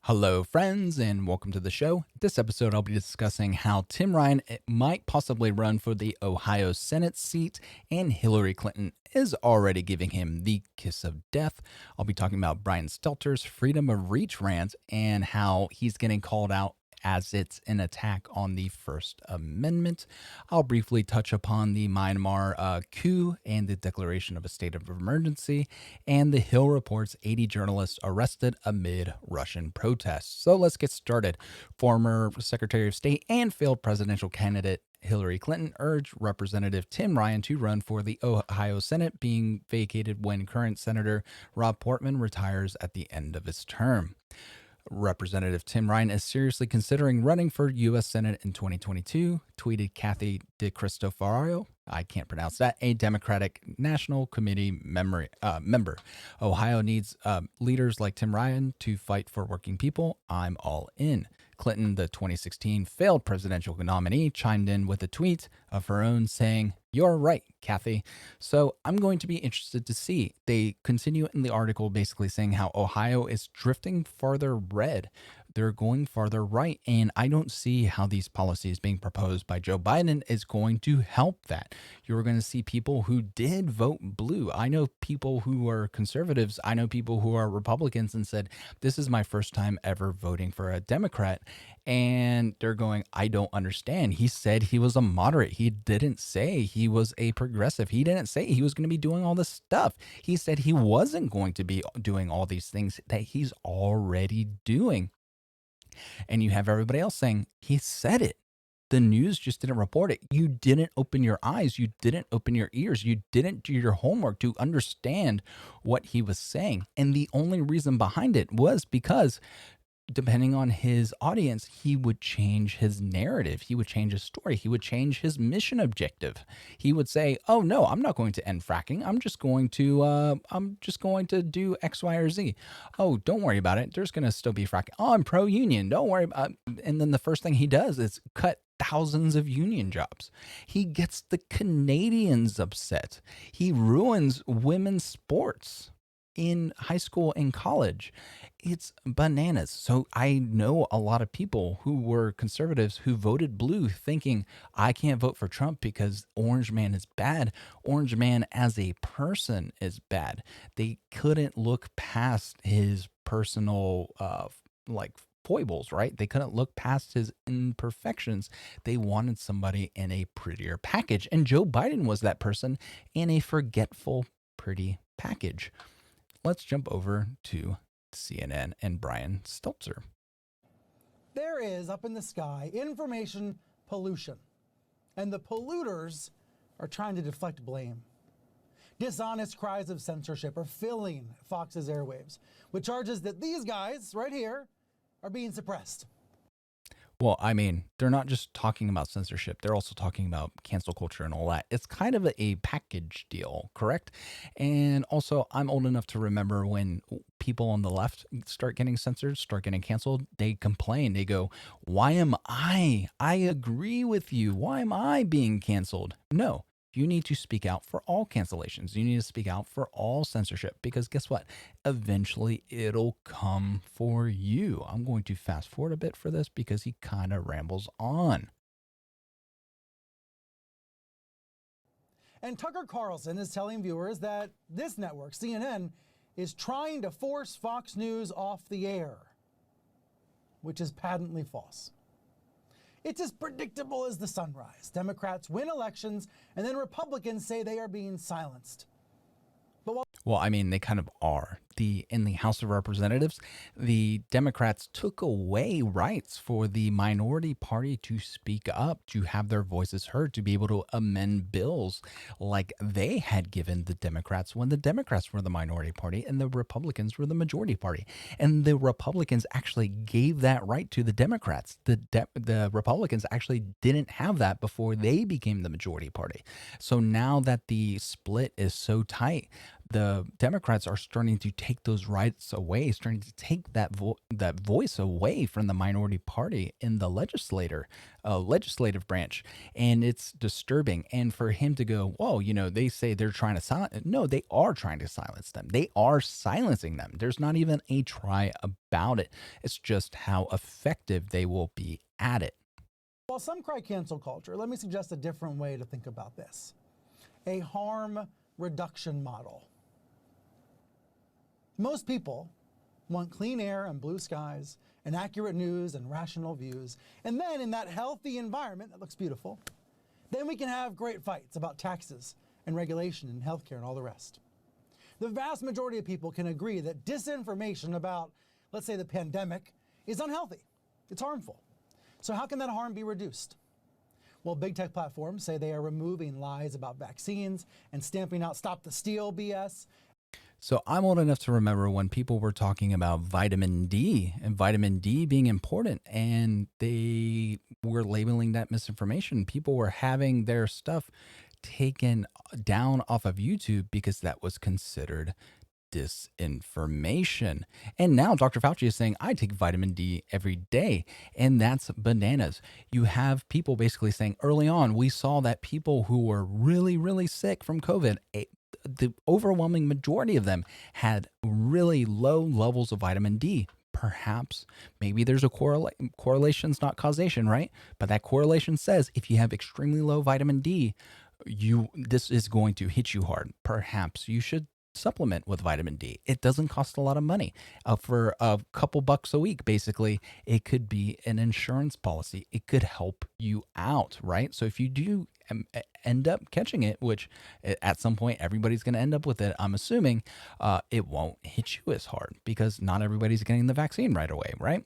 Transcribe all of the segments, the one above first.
Hello, friends, and welcome to the show. This episode, I'll be discussing how Tim Ryan might possibly run for the Ohio Senate seat, and Hillary Clinton is already giving him the kiss of death. I'll be talking about Brian Stelter's freedom of reach rant and how he's getting called out as it's an attack on the First Amendment. I'll briefly touch upon the Myanmar coup and the declaration of a state of emergency, and the Hill reports 80 journalists arrested amid Russian protests. So let's get started. Former Secretary of State and failed presidential candidate Hillary Clinton urged Representative Tim Ryan to run for the Ohio Senate, being vacated when current Senator Rob Portman retires at the end of his term. Representative Tim Ryan is seriously considering running for U.S. Senate in 2022, tweeted Kathy DeCristofaro. I can't pronounce that. A Democratic National Committee member. Ohio needs leaders like Tim Ryan to fight for working people. I'm all in. Clinton, the 2016 failed presidential nominee, chimed in with a tweet of her own saying, "You're right, Kathy." So I'm going to be interested to see. They continue in the article basically saying how Ohio is drifting farther red. They're going farther right. And I don't see how these policies being proposed by Joe Biden is going to help that. You're going to see people who did vote blue. I know people who are conservatives. I know people who are Republicans and said, this is my first time ever voting for a Democrat. And they're going, I don't understand. He said he was a moderate. He didn't say he was a progressive. He didn't say he was going to be doing all this stuff. He said he wasn't going to be doing all these things that he's already doing. And you have everybody else saying, he said it. The news just didn't report it. You didn't open your eyes. You didn't open your ears. You didn't do your homework to understand what he was saying. And the only reason behind it was because, depending on his audience, he would change his narrative. He would change his story. He would change his mission objective. He would say, "Oh no, I'm not going to end fracking. I'm just going to do X, Y, or Z. Oh, don't worry about it. There's going to still be fracking. Oh, I'm pro-union. Don't worry about." And then the first thing he does is cut thousands of union jobs. He gets the Canadians upset. He ruins women's sports in high school and college. It's bananas. So I know a lot of people who were conservatives who voted blue thinking, I can't vote for Trump because Orange Man is bad. Orange Man as a person is bad. They couldn't look past his personal foibles, right? They couldn't look past his imperfections. They wanted somebody in a prettier package. And Joe Biden was that person in a forgetful, pretty package. Let's jump over to CNN and Brian Stelter. There is, up in the sky, information pollution. And the polluters are trying to deflect blame. Dishonest cries of censorship are filling Fox's airwaves with charges that these guys right here are being suppressed. Well, I mean, they're not just talking about censorship. They're also talking about cancel culture and all that. It's kind of a package deal, correct? And also, I'm old enough to remember when people on the left start getting censored, start getting canceled, they complain. They go, why am I? I agree with you. Why am I being canceled? No. You need to speak out for all cancellations. You need to speak out for all censorship because guess what? Eventually it'll come for you. I'm going to fast forward a bit for this because he kind of rambles on. And Tucker Carlson is telling viewers that this network, CNN, is trying to force Fox News off the air, which is patently false. It's as predictable as the sunrise. Democrats win elections, and then Republicans say they are being silenced. Well, I mean, they kind of are. In the House of Representatives, the Democrats took away rights for the minority party to speak up, to have their voices heard, to be able to amend bills like they had given the Democrats when the Democrats were the minority party and the Republicans were the majority party. And the Republicans actually gave that right to the Democrats. The Republicans actually didn't have that before they became the majority party. So now that the split is so tight, the Democrats are starting to take those rights away, starting to take that voice away from the minority party in the legislative branch, and it's disturbing. And for him to go, "Whoa, they say they're trying to silence." No, they are trying to silence them. They are silencing them. There's not even a try about it. It's just how effective they will be at it. While some cry cancel culture, let me suggest a different way to think about this: a harm reduction model. Most people want clean air and blue skies and accurate news and rational views. And then in that healthy environment that looks beautiful, then we can have great fights about taxes and regulation and healthcare and all the rest. The vast majority of people can agree that disinformation about, let's say, the pandemic is unhealthy. It's harmful. So how can that harm be reduced? Well, big tech platforms say they are removing lies about vaccines and stamping out "Stop the Steal" BS. So I'm old enough to remember when people were talking about vitamin D and vitamin D being important, and they were labeling that misinformation. People were having their stuff taken down off of YouTube because that was considered disinformation. And now Dr. Fauci is saying, I take vitamin D every day, and that's bananas. You have people basically saying early on, we saw that people who were really, really sick from COVID, the overwhelming majority of them had really low levels of vitamin D. Perhaps, maybe there's a correlation's not causation, right? But that correlation says if you have extremely low vitamin D, this is going to hit you hard. Perhaps you should supplement with vitamin D. It doesn't cost a lot of money. For a couple bucks a week, basically, it could be an insurance policy. It could help you out, right? So if you do end up catching it, which at some point everybody's going to end up with it, I'm assuming, it won't hit you as hard because not everybody's getting the vaccine right away, right?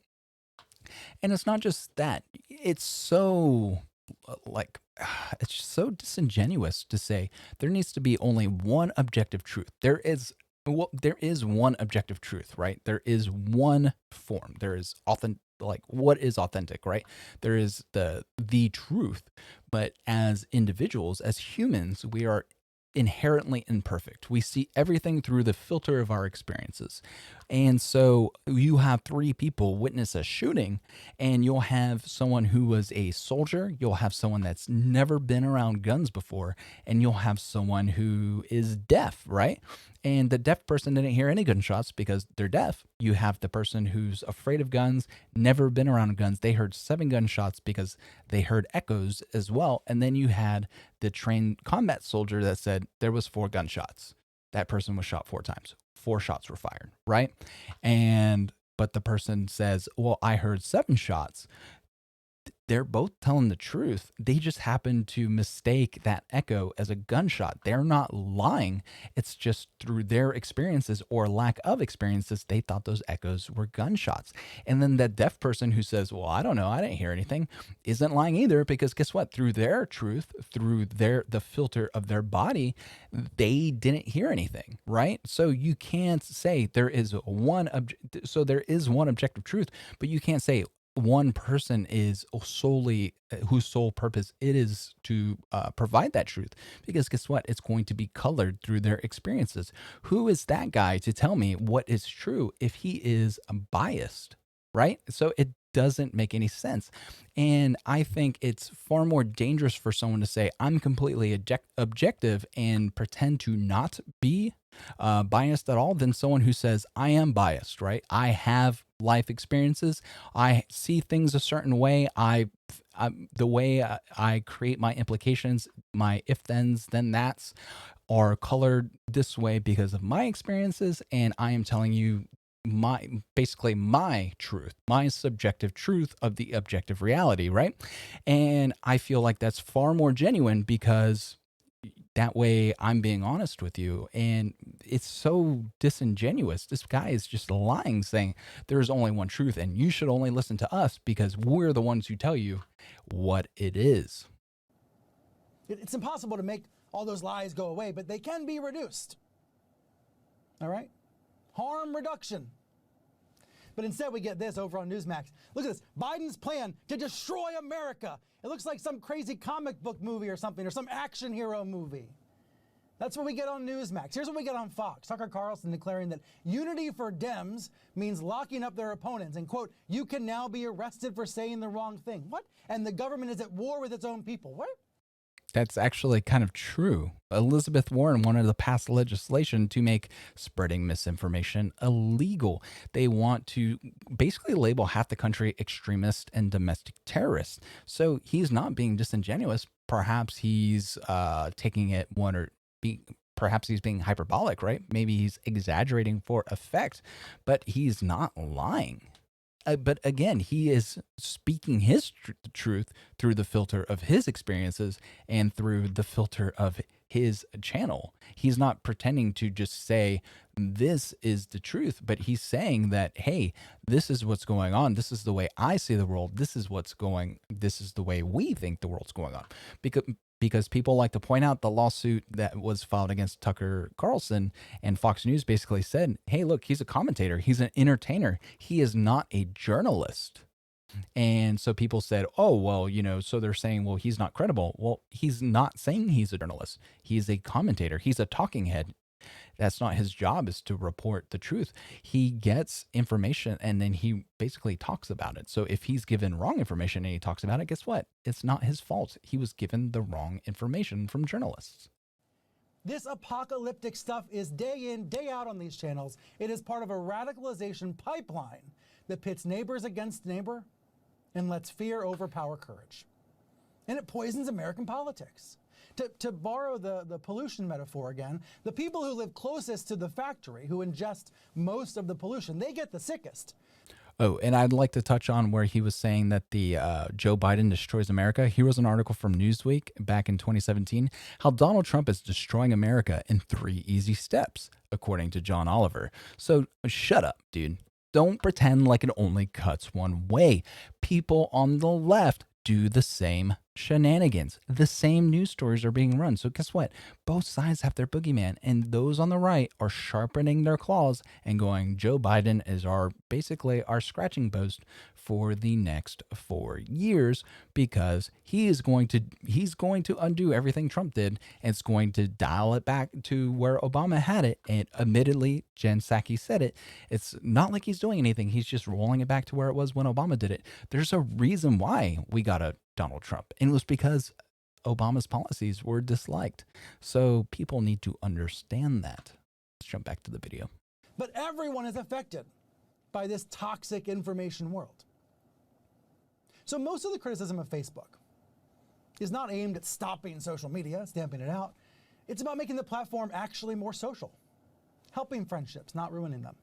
And it's not just that. It's so it's so disingenuous to say there needs to be only one objective truth. There is one objective truth, right? There is one form. There is what is authentic, right? There is the truth. But as individuals, as humans, we are inherently imperfect. We see everything through the filter of our experiences. And so you have three people witness a shooting, and you'll have someone who was a soldier, you'll have someone that's never been around guns before, and you'll have someone who is deaf, right? And the deaf person didn't hear any gunshots because they're deaf. You have the person who's afraid of guns, never been around guns. They heard 7 gunshots because they heard echoes as well. And then you had the trained combat soldier that said there was 4 gunshots. That person was shot 4 times. 4 shots were fired, right? But the person says, well, I heard 7 shots. They're both telling the truth. They just happen to mistake that echo as a gunshot. They're not lying. It's just through their experiences or lack of experiences, they thought those echoes were gunshots. And then that deaf person who says, well, I don't know, I didn't hear anything, isn't lying either, because guess what? Through their truth, through the filter of their body, they didn't hear anything, right? So you can't say there is one objective truth, but you can't say one person is solely whose sole purpose it is to provide that truth, because guess what? It's going to be colored through their experiences. Who is that guy to tell me what is true if he is biased, right? So it doesn't make any sense. And I think it's far more dangerous for someone to say, I'm completely objective and pretend to not be biased at all, than someone who says, I am biased, right? I have life experiences. I see things a certain way. The way I create my implications, my if-thens, then-that's, are colored this way because of my experiences, and I am telling you basically my truth, my subjective truth of the objective reality, right? And I feel like that's far more genuine, because that way I'm being honest with you. And it's so disingenuous. This guy is just lying, saying there's only one truth and you should only listen to us because we're the ones who tell you what it is. It's impossible to make all those lies go away, but they can be reduced. All right? Harm reduction. But instead we get this over on Newsmax. Look at this. Biden's plan to destroy America. It looks like some crazy comic book movie or something, or some action hero movie. That's what we get on Newsmax. Here's what we get on Fox. Tucker Carlson declaring that unity for Dems means locking up their opponents and, quote, you can now be arrested for saying the wrong thing. What? And the government is at war with its own people. What? That's actually kind of true. Elizabeth Warren wanted to pass legislation to make spreading misinformation illegal. They want to basically label half the country extremist and domestic terrorists. So he's not being disingenuous. Perhaps he's taking it one or perhaps he's being hyperbolic, right? Maybe he's exaggerating for effect, but he's not lying. But again, he is speaking his truth through the filter of his experiences and through the filter of his channel. He's not pretending to just say, this is the truth, but he's saying that, hey, this is what's going on. This is the way I see the world. This is the way we think the world's going on. Because people like to point out the lawsuit that was filed against Tucker Carlson, and Fox News basically said, hey, look, he's a commentator. He's an entertainer. He is not a journalist. And so people said, oh, well, so they're saying, well, he's not credible. Well, he's not saying he's a journalist. He's a commentator. He's a talking head. That's not his job, is to report the truth. He gets information and then he basically talks about it. So if he's given wrong information and he talks about it, guess what? It's not his fault. He was given the wrong information from journalists. This apocalyptic stuff is day in, day out on these channels. It is part of a radicalization pipeline that pits neighbors against neighbor and lets fear overpower courage. And it poisons American politics. To borrow the pollution metaphor again, the people who live closest to the factory, who ingest most of the pollution, they get the sickest. Oh, and I'd like to touch on where he was saying that the Joe Biden destroys America. Here was an article from Newsweek back in 2017, how Donald Trump is destroying America in 3 easy steps, according to John Oliver. So shut up, dude. Don't pretend like it only cuts one way. People on the left do the same shenanigans. The same news stories are being run. So guess what? Both sides have their boogeyman, and those on the right are sharpening their claws and going, Joe Biden is basically our scratching post for the next 4 years, because he's going to undo everything Trump did, and it's going to dial it back to where Obama had it. And admittedly, Jen Psaki said it. It's not like he's doing anything. He's just rolling it back to where it was when Obama did it. There's a reason why we got a Donald Trump, and it was because Obama's policies were disliked. So people need to understand that. Let's jump back to the video. But everyone is affected by this toxic information world. So most of the criticism of Facebook is not aimed at stopping social media, stamping it out. It's about making the platform actually more social, helping friendships, not ruining them.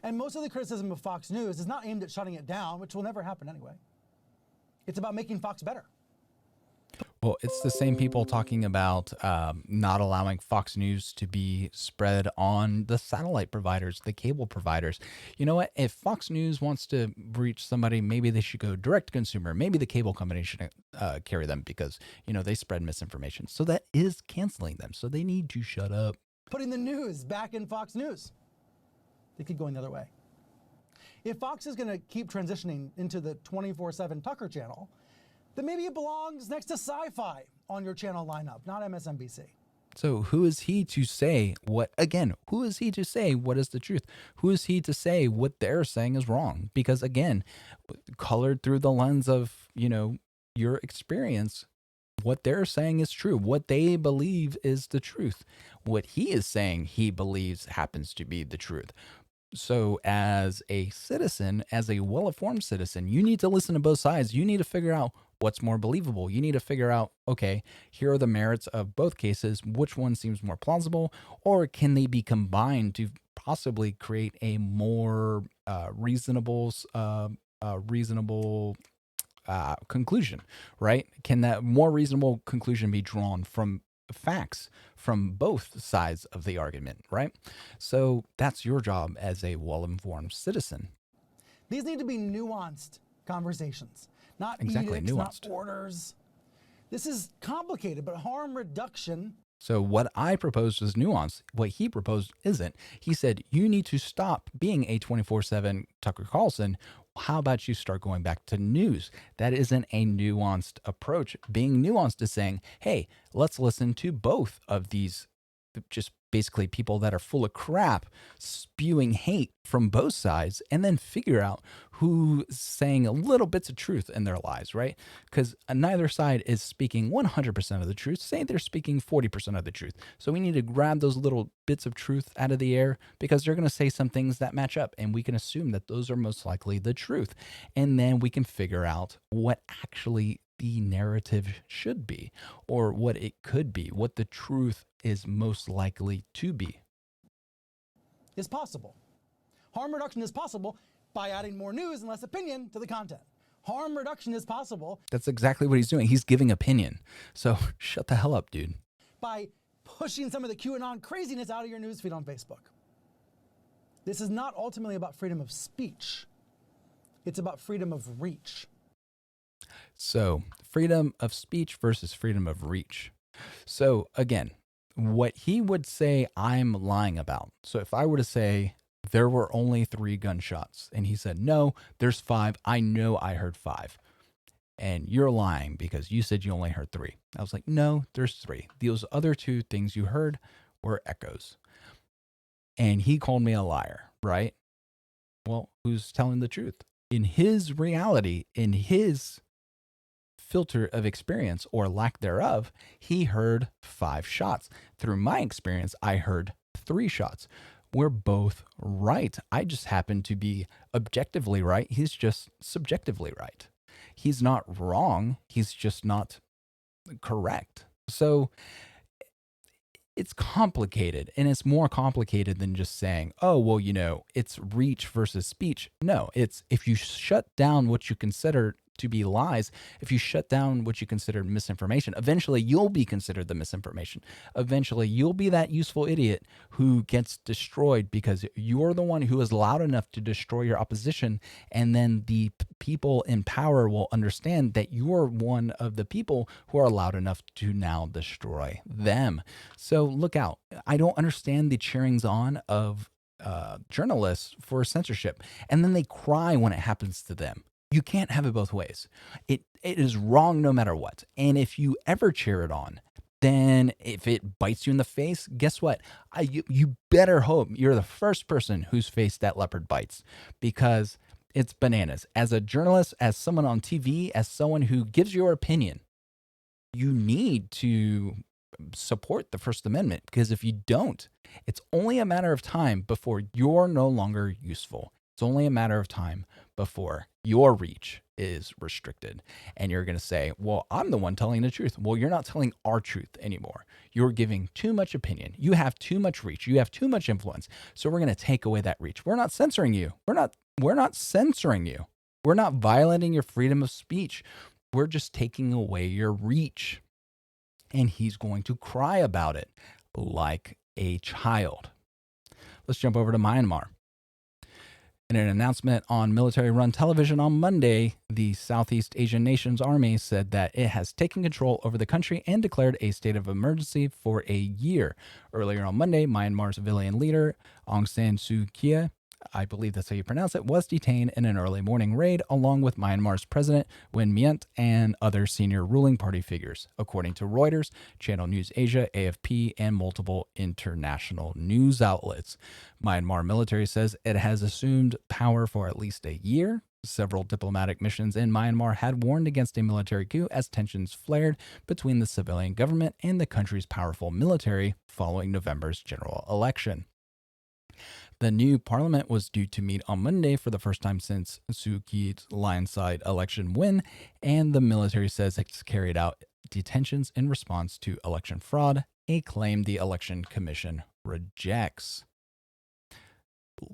And most of the criticism of Fox News is not aimed at shutting it down, which will never happen anyway. It's about making Fox better. Well, it's the same people talking about not allowing Fox News to be spread on the satellite providers, the cable providers. You know what? If Fox News wants to reach somebody, maybe they should go direct to consumer. Maybe the cable company should carry them, because, they spread misinformation. So that is canceling them. So they need to shut up. Putting the news back in Fox News. They could go the other way. If Fox is going to keep transitioning into the 24/7 Tucker channel, then maybe it belongs next to Sci-Fi on your channel lineup, not MSNBC. So who is he to say who is he to say what is the truth? Who is he to say what they're saying is wrong? Because again, colored through the lens of, your experience, what they're saying is true. What they believe is the truth. What he is saying he believes happens to be the truth. So as a citizen, as a well-informed citizen, you need to listen to both sides. You need to figure out what's more believable. You need to figure out, okay, here are the merits of both cases. Which one seems more plausible, or can they be combined to possibly create a more reasonable conclusion, right? Can that more reasonable conclusion be drawn from facts from both sides of the argument, right? So that's your job as a well-informed citizen. These need to be nuanced conversations, not Exactly, edicts, nuanced. not orders. This is complicated, but harm reduction. So what I proposed was nuance. What he proposed isn't. He said, you need to stop being a 24/7 Tucker Carlson. How about you start going back to news? That isn't a nuanced approach. Being nuanced is saying, hey, let's listen to both of these just basically people that are full of crap spewing hate from both sides, and then figure out who's saying a little bits of truth in their lies, right? Because neither side is speaking 100% of the truth. Say they're speaking 40% of the truth. So we need to grab those little bits of truth out of the air, because they're going to say some things that match up, and we can assume that those are most likely the truth. And then we can figure out what actually the narrative should be, or what it could be, what the truth is most likely to be. Is possible. Harm reduction is possible by adding more news and less opinion to the content. Harm reduction is possible. That's exactly what he's doing. He's giving opinion. So shut the hell up, dude. By pushing some of the QAnon craziness out of your newsfeed on Facebook. This is not ultimately about freedom of speech. It's about freedom of reach. So freedom of speech versus freedom of reach. So again, what he would say I'm lying about. So if I were to say there were only 3 gunshots, and he said, no, there's 5. I know I heard 5. And you're lying because you said you only heard 3. I was like, no, there's 3. Those other 2 things you heard were echoes. And he called me a liar, right? Well, who's telling the truth? In his reality, in his filter of experience or lack thereof, he heard 5 shots. Through my experience, I heard 3 shots. We're both right. I just happen to be objectively right. He's just subjectively right. He's not wrong. He's just not correct. So it's complicated, and it's more complicated than just saying, oh, well, it's reach versus speech. No, it's if you shut down what you consider to be lies, if you shut down what you consider misinformation, eventually you'll be considered the misinformation. Eventually you'll be that useful idiot who gets destroyed because you're the one who is loud enough to destroy your opposition. And then the people in power will understand that you're one of the people who are loud enough to now destroy them. So look out. I don't understand the cheerings on of journalists for censorship, and then they cry when it happens to them. You can't have it both ways. It is wrong no matter what. And if you ever cheer it on, then if it bites you in the face, guess what? You better hope you're the first person whose face that leopard bites, because it's bananas. As a journalist, as someone on TV, as someone who gives your opinion, you need to support the First Amendment, because if you don't, it's only a matter of time before you're no longer useful. It's only a matter of time before your reach is restricted. And you're going to say, well, I'm the one telling the truth. Well, you're not telling our truth anymore. You're giving too much opinion. You have too much reach. You have too much influence. So we're going to take away that reach. We're not censoring you. We're not censoring you. We're not violating your freedom of speech. We're just taking away your reach. And he's going to cry about it like a child. Let's jump over to Myanmar. In an announcement on military-run television on Monday, the Southeast Asian nation's army said that it has taken control over the country and declared a state of emergency for a year. Earlier on Monday, Myanmar's civilian leader, Aung San Suu Kyi, I believe that's how you pronounce it, was detained in an early morning raid along with Myanmar's president, Win Myint, and other senior ruling party figures, according to Reuters, Channel News Asia, AFP, and multiple international news outlets. Myanmar military says it has assumed power for at least a year. Several diplomatic missions in Myanmar had warned against a military coup as tensions flared between the civilian government and the country's powerful military following November's general election. The new parliament was due to meet on Monday for the first time since Suu Kyi's landslide election win, and the military says it's carried out detentions in response to election fraud, a claim the election commission rejects.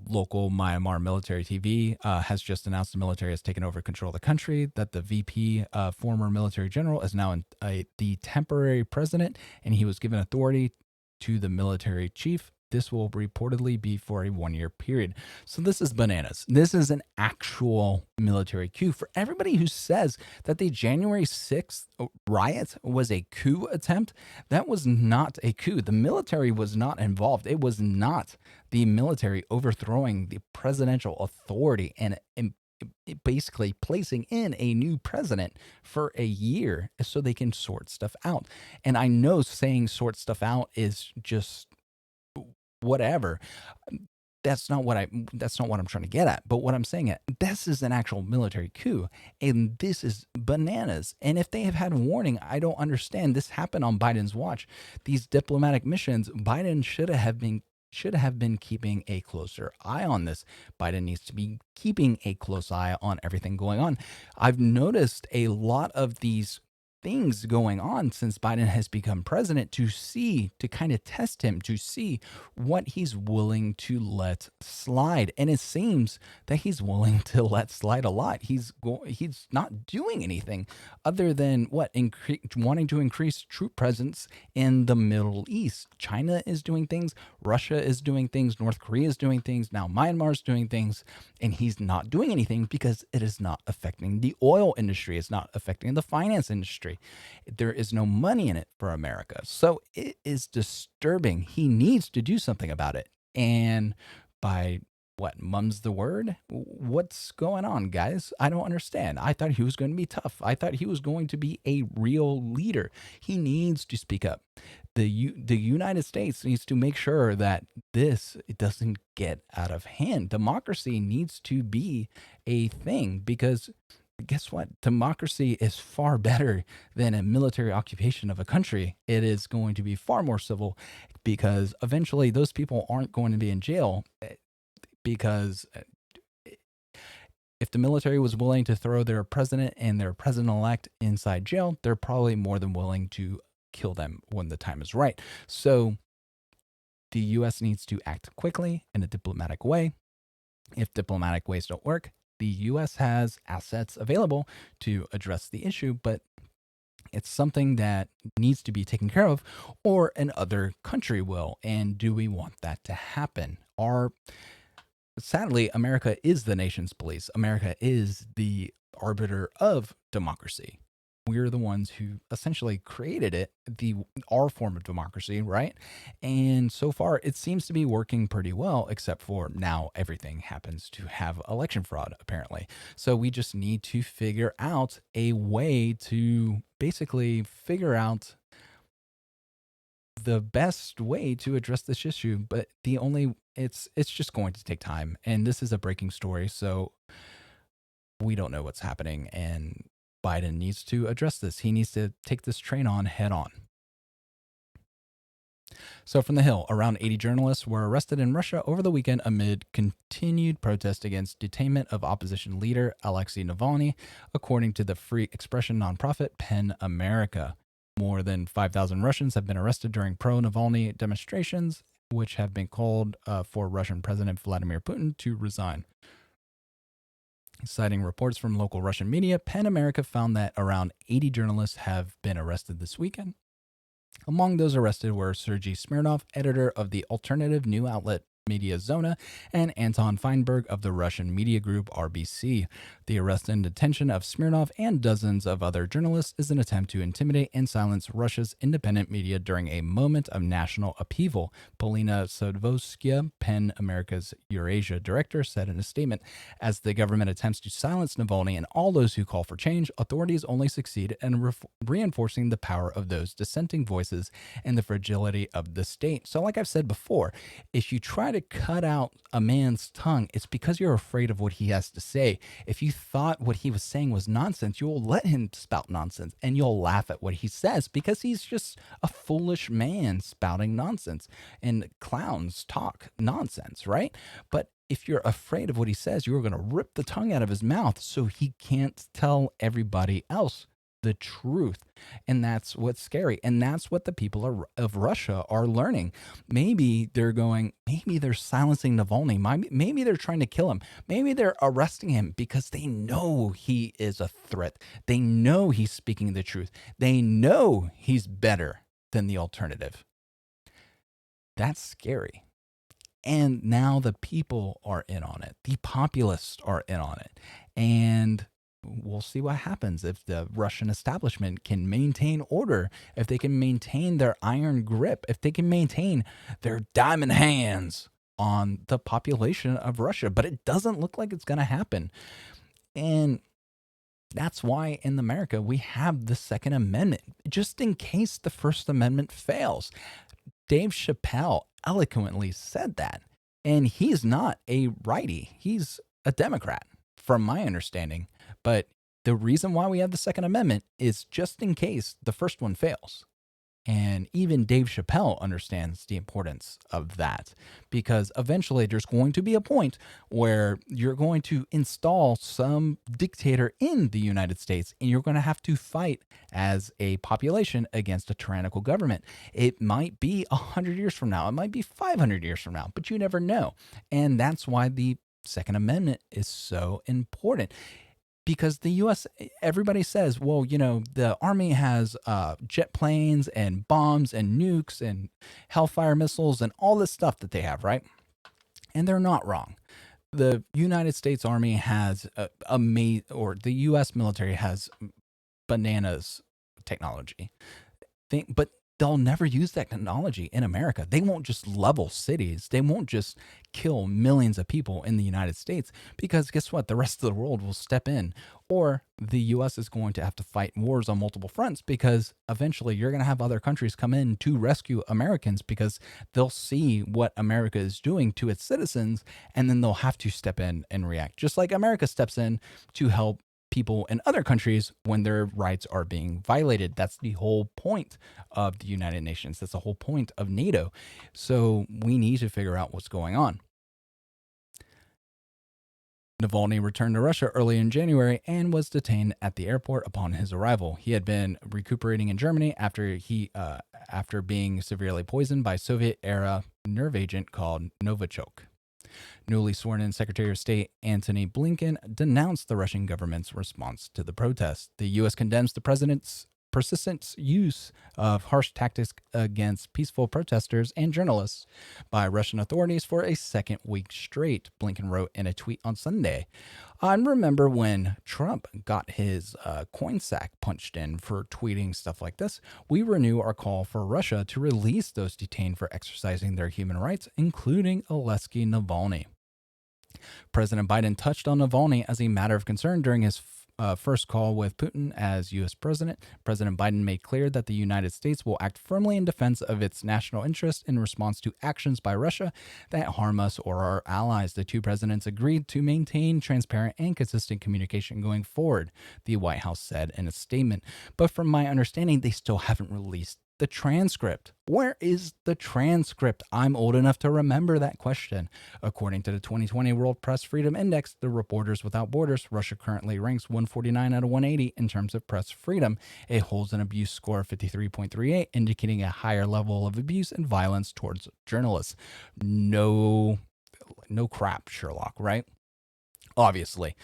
Local Myanmar military TV has just announced the military has taken over control of the country, that the VP, former military general, is now the temporary president, and he was given authority to the military chief. This will reportedly be for a 1-year period. So this is bananas. This is an actual military coup. For everybody who says that the January 6th riot was a coup attempt, that was not a coup. The military was not involved. It was not the military overthrowing the presidential authority and basically placing in a new president for a year so they can sort stuff out. And I know saying sort stuff out is just whatever. That's not what I'm trying to get at. But what I'm saying is this is an actual military coup, and this is bananas. And if they have had warning, I don't understand. This happened on Biden's watch. These diplomatic missions, Biden should have been keeping a closer eye on this. Biden needs to be keeping a close eye on everything going on. I've noticed a lot of these things going on since Biden has become president to kind of test him, to see what he's willing to let slide. And it seems that he's willing to let slide a lot. He's not doing anything other than wanting to increase troop presence in the Middle East. China is doing things, Russia is doing things, North Korea is doing things, now Myanmar is doing things, and he's not doing anything because it is not affecting the oil industry. It's not affecting the finance industry. There is no money in it for America. So it is disturbing. He needs to do something about it. And by what, mum's the word? What's going on, guys? I don't understand. I thought he was going to be tough. I thought he was going to be a real leader. He needs to speak up. The United States needs to make sure that it doesn't get out of hand. Democracy needs to be a thing because guess what? Democracy is far better than a military occupation of a country. It is going to be far more civil because eventually those people aren't going to be in jail because if the military was willing to throw their president and their president-elect inside jail, they're probably more than willing to kill them when the time is right. So the U.S. needs to act quickly in a diplomatic way. If diplomatic ways don't work, the U.S. has assets available to address the issue, but it's something that needs to be taken care of, or another country will. And do we want that to happen? Sadly, America is the nation's police. America is the arbiter of democracy. We're the ones who essentially created it, our form of democracy, right? And so far, it seems to be working pretty well, except for now everything happens to have election fraud, apparently. So we just need to figure out a way to basically figure out the best way to address this issue. But it's just going to take time. And this is a breaking story, so we don't know what's happening. And Biden needs to address this. He needs to take this train on head on. So from the Hill, around 80 journalists were arrested in Russia over the weekend amid continued protest against detainment of opposition leader Alexei Navalny, according to the free expression nonprofit PEN America. More than 5,000 Russians have been arrested during pro-Navalny demonstrations, which have been called for Russian President Vladimir Putin to resign. Citing reports from local Russian media, PEN America found that around 80 journalists have been arrested this weekend. Among those arrested were Sergei Smirnov, editor of the alternative news outlet Media Zona, and Anton Feinberg of the Russian media group RBC. The arrest and detention of Smirnov and dozens of other journalists is an attempt to intimidate and silence Russia's independent media during a moment of national upheaval, Polina Sodvoskaya, PEN America's Eurasia director, said in a statement. As the government attempts to silence Navalny and all those who call for change, authorities only succeed in reinforcing the power of those dissenting voices and the fragility of the state. So like I've said before, if you try to cut out a man's tongue, it's because you're afraid of what he has to say. If you thought what he was saying was nonsense, you'll let him spout nonsense and you'll laugh at what he says because he's just a foolish man spouting nonsense, and clowns talk nonsense, right? But if you're afraid of what he says, you're going to rip the tongue out of his mouth so he can't tell everybody else the truth. And that's what's scary. And that's what the people of Russia are learning. Maybe they're silencing Navalny. Maybe they're trying to kill him. Maybe they're arresting him because they know he is a threat. They know he's speaking the truth. They know he's better than the alternative. That's scary. And now the people are in on it. The populists are in on it. And we'll see what happens if the Russian establishment can maintain order, if they can maintain their iron grip, if they can maintain their diamond hands on the population of Russia. But it doesn't look like it's going to happen. And that's why in America we have the Second Amendment, just in case the First Amendment fails. Dave Chappelle eloquently said that. And he's not a righty, he's a Democrat, from my understanding. But the reason why we have the Second Amendment is just in case the first one fails. And even Dave Chappelle understands the importance of that, because eventually there's going to be a point where you're going to install some dictator in the United States and you're going to have to fight as a population against a tyrannical government. It might be 100 years from now, it might be 500 years from now, but you never know. And that's why the Second Amendment is so important, because the US, everybody says, well, the Army has jet planes and bombs and nukes and Hellfire missiles and all this stuff that they have, right? And they're not wrong. The United States Army has or the US military has bananas technology. But they'll never use that technology in America. They won't just level cities. They won't just kill millions of people in the United States, because guess what? The rest of the world will step in, or the US is going to have to fight wars on multiple fronts, because eventually you're going to have other countries come in to rescue Americans, because they'll see what America is doing to its citizens, and then they'll have to step in and react. Just like America steps in to help people in other countries when their rights are being violated. That's the whole point of the United Nations. That's the whole point of NATO. So we need to figure out what's going on. Navalny returned to Russia early in January and was detained at the airport upon his arrival. He had been recuperating in Germany after being severely poisoned by Soviet-era nerve agent called Novichok. Newly sworn in Secretary of State Antony Blinken denounced the Russian government's response to the protests. The U.S. condemns the president's persistent use of harsh tactics against peaceful protesters and journalists by Russian authorities for a second week straight, Blinken wrote in a tweet on Sunday. I remember when Trump got his coin sack punched in for tweeting stuff like this. We renew our call for Russia to release those detained for exercising their human rights, including Alexei Navalny. President Biden touched on Navalny as a matter of concern during his first call with Putin as U.S. president. President Biden made clear that the United States will act firmly in defense of its national interest in response to actions by Russia that harm us or our allies. The two presidents agreed to maintain transparent and consistent communication going forward, the White House said in a statement. But from my understanding, they still haven't released the transcript. Where is the transcript? I'm old enough to remember that question. According to the 2020 World Press Freedom Index, the Reporters Without Borders, Russia currently ranks 149 out of 180 in terms of press freedom. It holds an abuse score of 53.38, indicating a higher level of abuse and violence towards journalists. No crap, Sherlock, right? Obviously,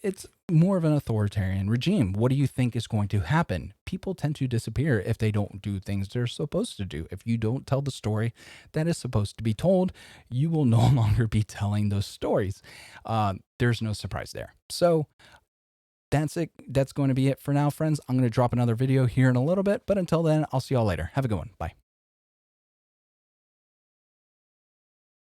it's more of an authoritarian regime. What do you think is going to happen? People tend to disappear if they don't do things they're supposed to do. If you don't tell the story that is supposed to be told, you will no longer be telling those stories. There's no surprise there. So that's it. That's going to be it for now, friends. I'm going to drop another video here in a little bit, but until then, I'll see y'all later. Have a good one. Bye.